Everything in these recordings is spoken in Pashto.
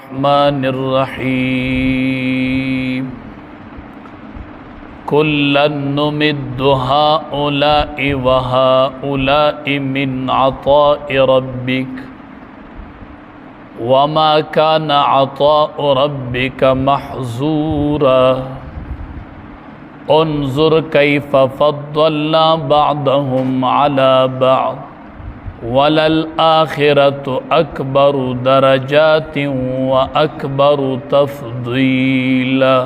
الرحمن الرحيم كلا نمد هؤلاء وهؤلاء من عطاء ربك وما كان عطاء ربك محظورا انظر كيف فضلنا بعضهم على بعض وللآخرة أكبر درجات وأكبر تفضيلا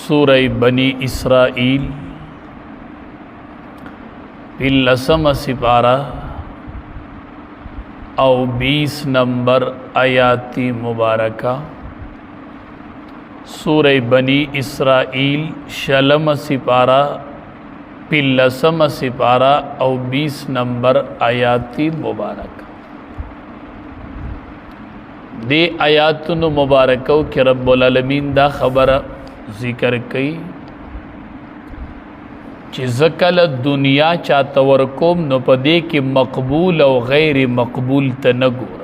سورہ بنی اسرائیل لسم سپارہ او 20 نمبر آیاتی مبارکہ سورہ بنی اسرائیل شلم سپارہ لسم سپارہ او 20 نمبر آیاتی مبارکہ دے آیاتن مبارکو کہ رب العالمین دا خبر ذکر کئی چې زکل دنیا چاته ورکوم نو پدې کې مقبول او غیر مقبول ته نه ګورم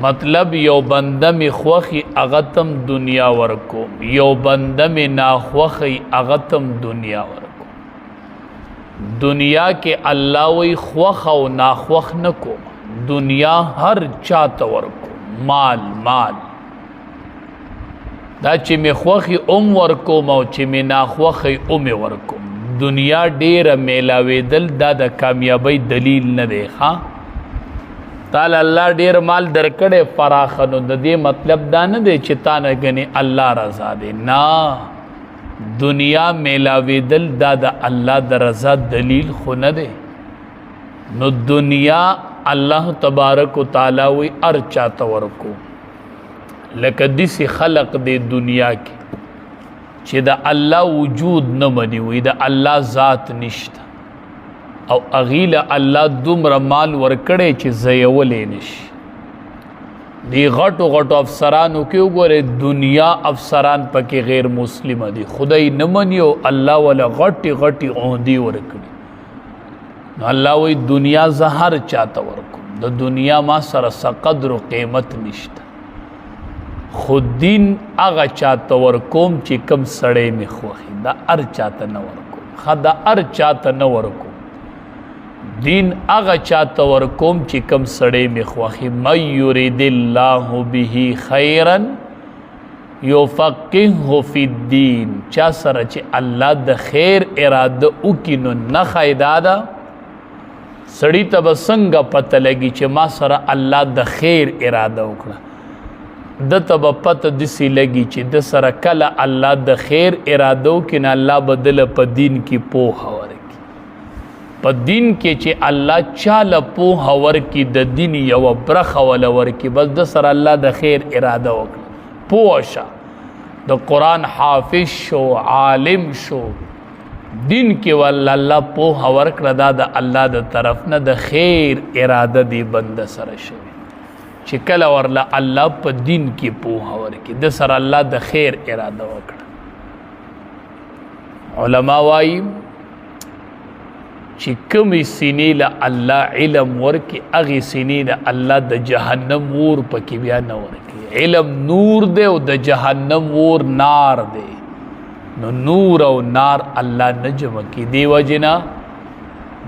مطلب یو بنده می خوخي اغتم دنیا ورکوم یو بنده می ناخوخي اغتم دنیا ورکوم دنیا کې الله وی خوخ او ناخوخ نکوم دنیا هر چاته ورکوم مال دا چې می خوخي ورکوم او چې می ناخوخي ورکوم دنیا ډیره میلاویدل دا د کامیابی دلیل نه دی ها تعالی الله ډیر مال درکړې فراخنو د دې مطلب دا نه دی چې تا نه غني الله رضا دی نه دنیا میلاویدل دا د الله د رضا دلیل خو نه دی نو دنیا الله تبارک وتعالى وی ارچا تورکو لکه دسی خلق دی دنیا کی چې د الله وجود نه مني وي د الله ذات نشته او اغیله الله دومره مال ورکړي چې زیولې نشي دی غټو افسرانو کې وګوره دنیا افسران پکې غیر مسلم دي خدای نه مني او الله ولا غټي عہدی ورکړي نو الله وی دنیا زهر چاته ورکو د دنیا ما سره قدر او قیمت نشته خود دین اغا چاته ورکوم چې کم سړی می خوخي دا ار چاته نه ورکوم خدا ار چاته نه ورکوم دین اغا چاته ورکوم چې کم سړی می خوخي مَن یرید الله به خیرا یفقهه فی الدین چا سره چې الله د خیر اراده وکینو نه خیدادا سړی ته بسنګ پته لګي چې ما سره الله د خیر اراده وکړه د تب پته دسی لګي چې د سره کله الله د خیر اراده وکړي الله بدل په دین کې پوهه ورکړي په دین کې چې الله چاله پوهه ورکړي د دین یو برخه ول ورکړي بس د سره الله د خیر اراده وکړي پوهه د قران حافظ شو عالم شو دین کې ول الله پوهه ورکړه دا د الله د طرف نه د خیر اراده دی بند سره شوی چې کله ورله الله په دین کې پوهه ورکړي د سره الله د خیر اراده وکړه علما وایي چې کومې سینې له الله علم ورکړي هغې سینې له الله د جهنم اور پکې بیا نه ورکړي علم نور دی او د جهنم اور نار دی نو نور او نار الله نه جمع کړي دی وجې نه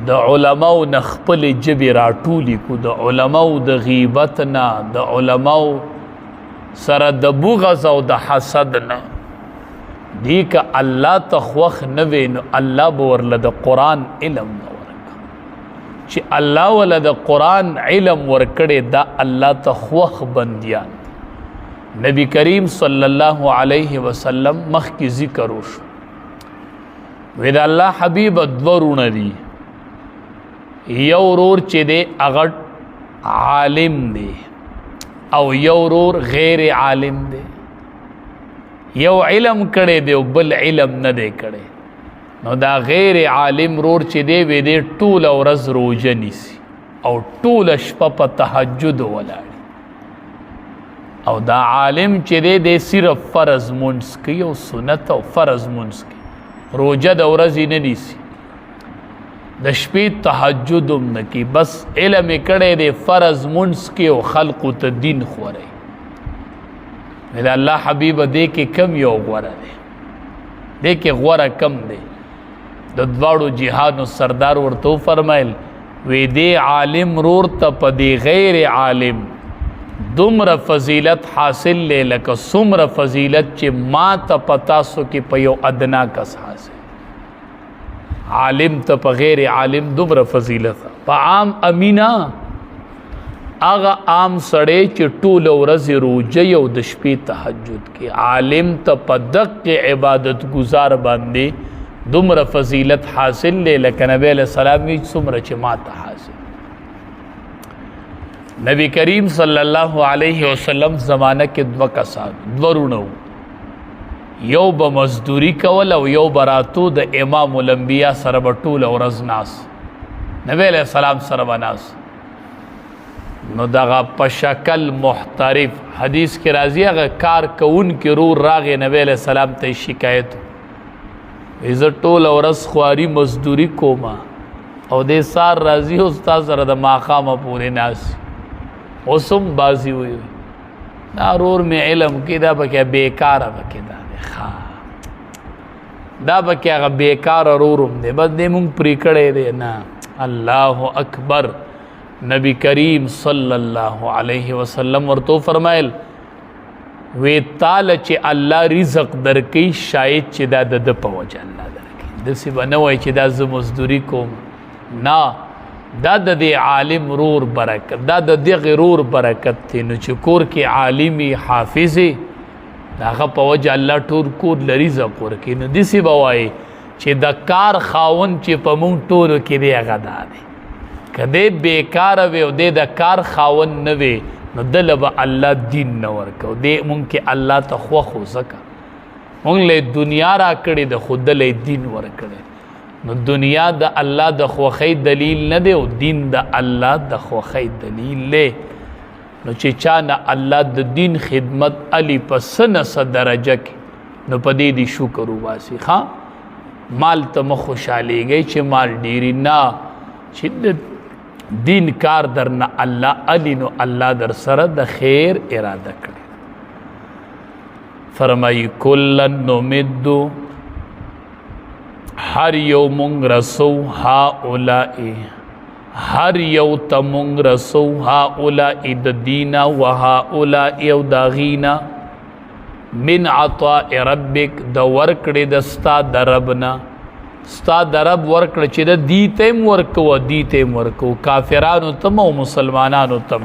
د علماء نخپل جبی راټولی کو د علماء د غیبت نه د علماء سره د بغض او د حسد نه دی که الله تخوخ نه وینو الله ورله د قران علم نه ورک چې الله ول د قران علم ورکړي دا الله تخوخ بنديان نبی کریم صلی الله علیه وسلم مخ کی ذکر وشو وی د الله حبیب دورونه دی یو ورور چې دی هغه عالم دی او یو ورور غیر عالم دی یو علم کړي دی او بل علم نه دی کړي نو دا غیر عالم ورور چې دی وی دی ټول ورځ روزه نیسي او ټول شپه په تهجد ولاړ او دا عالم چې دی صرف فرض مونږ کوي او سنت او فرض مونږ کوي روزه د ورځې نه نیسي د شپې تهجد هم نه کی، بس علم یې کړی دی فرض منځ کې او خلقو ته دین خوری. د الله حبیب دې کې کم یو غوره دی، دې کې غوره کم دی. د دواړو جهانو سردار ورته فرمایل وی دې عالم رور ته په دې غیر عالم دومره فضیلت حاصل لے لکه څومره فضیلت چې ما ته پتا سو کې په یو ادنا کس حاصل. عالم ته په غیر عالم دومره فضیلت په عام امینا هغه عام سړی چې ټول ورځ روزه او د شپې تهجد کې، عالم ته په دقیق عبادت گزار باندې دومره فضیلت حاصل لے لکه نبی علیہ السلام وی څومره چې ما ته حاصل. نبی کریم صلی الله علیه وسلم زمانہ کې دوه کسان ورونو، یو به مزدوری کول او یو براتو د امام الانبیاء سره بټول ورځ ناس، نبی علیہ السلام سره بناس. نو دغه په شکل محترف حدیث کې راځي هغه کار کوون کې رو راغې نبی علیہ السلام ته شکایت عزت ټول ورځ خواري مزدوری کوما او دې سار راځي استاد سره د ماقامه پورې ناس اوسم بازی وي نارور می علم کې دا بکې بیکاره بکې دا ښا دا بکې هغه بیکاره رورم دی بس دې مونږ پرې کړی دی نه. الله اکبر. نبی کریم صلی الله علیه وسلم ورته فرمایل وی تعالی چې الله رزق درکې شاید چې دا د په وجه الله درکې داسې به نه وایي چې دا زه مزدوري کوم، نه دا د دې عالم رور برکت، دا د دغه رور برکت دی. نو چې کور کې عالمي حافظي د هغه په وجه الله ټول کور له رزق ورکوي. نو داسې به وایي چې د کار خاوند چې په مونږ ټولو کې دی هغه دا دی، که دی بېکاره وي او دی د کار خاوند نه وي نو دله به الله دین نه ورکو. دی مونږ کې الله ته خوښ و ځکه مونږ له دنیا را کړې ده خو دله دین ورکړی. نو دنیا د الله د خوښۍ دلیل نه دی او دین د الله د خوښۍ دلیل دی. نو چې چا نه الله د دین خدمت علی په څه نه څه درجه کې نو په دې دې شکر وباسي. ښه مال ته مه خوشحالېږئ چې مال ډېري نه، چې دین کار در نه الله علی نو الله در سره د خیر اراده کړي. فرمایي کلن نمدو هر یو مونږ رسو هؤلاء هر یو ته مونږ رسو هؤلاء د دینا و هؤلاء او د غینا من عطاء ربک د ورکړې د ستا د ربنا، ستا د رب ورکړه چې د دیته م ورکو دیته م ورکو کافرانو تم او مسلمانانو تم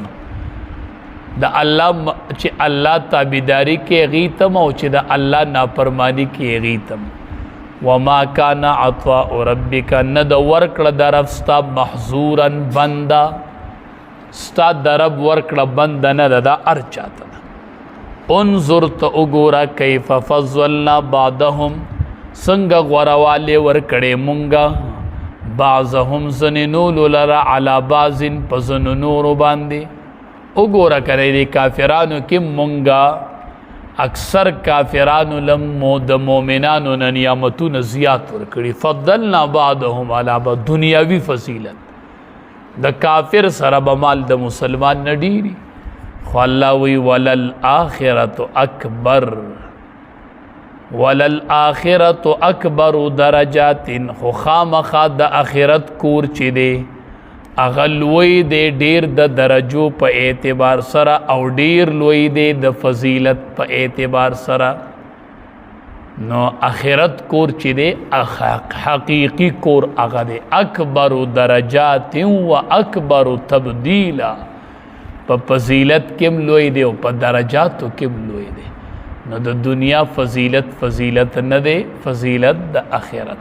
د الله چې الله تابعداري کې غیتم او چې د الله نافرمانی کې غیتم. وما كان عطاء ربک ند ورکړه د رب ستا محظورا بندا، ستا د رب ورکړه بند نه دا ارچاته. انظر ته وګوره کیف فضلنا بعضهم څنګه غورواله ورکړې مونږه بعضهم زننولو لرا علی بعضن په زنو نورو باندې. وګوره کړې دي کافرانو کې مونږه اکثر کافرانو لم د مؤمنانو نه نعمتونه زیات ورکړي. فضلنا بعضهم علی بعض دنیاوی فضیلت د کافر سره به مال د مسلمان نه ډېري، خو الله وی وللآخرة اکبر وللآخرة اکبر درجات. خو خامخا د آخرت کور چې دی هغه لوی دی ډیر د درجو په اعتبار سره او ډیر لوی دی د فضیلت په اعتبار سره. نو آخرت کور چې دی حقیقی کور هغه دی اکبر درجات و اکبر تبدیلا، په فضیلت کم لوی دی او په درجاتو کم لوی دی. نو د دنیا فضیلت نه دی، فضیلت د آخرت.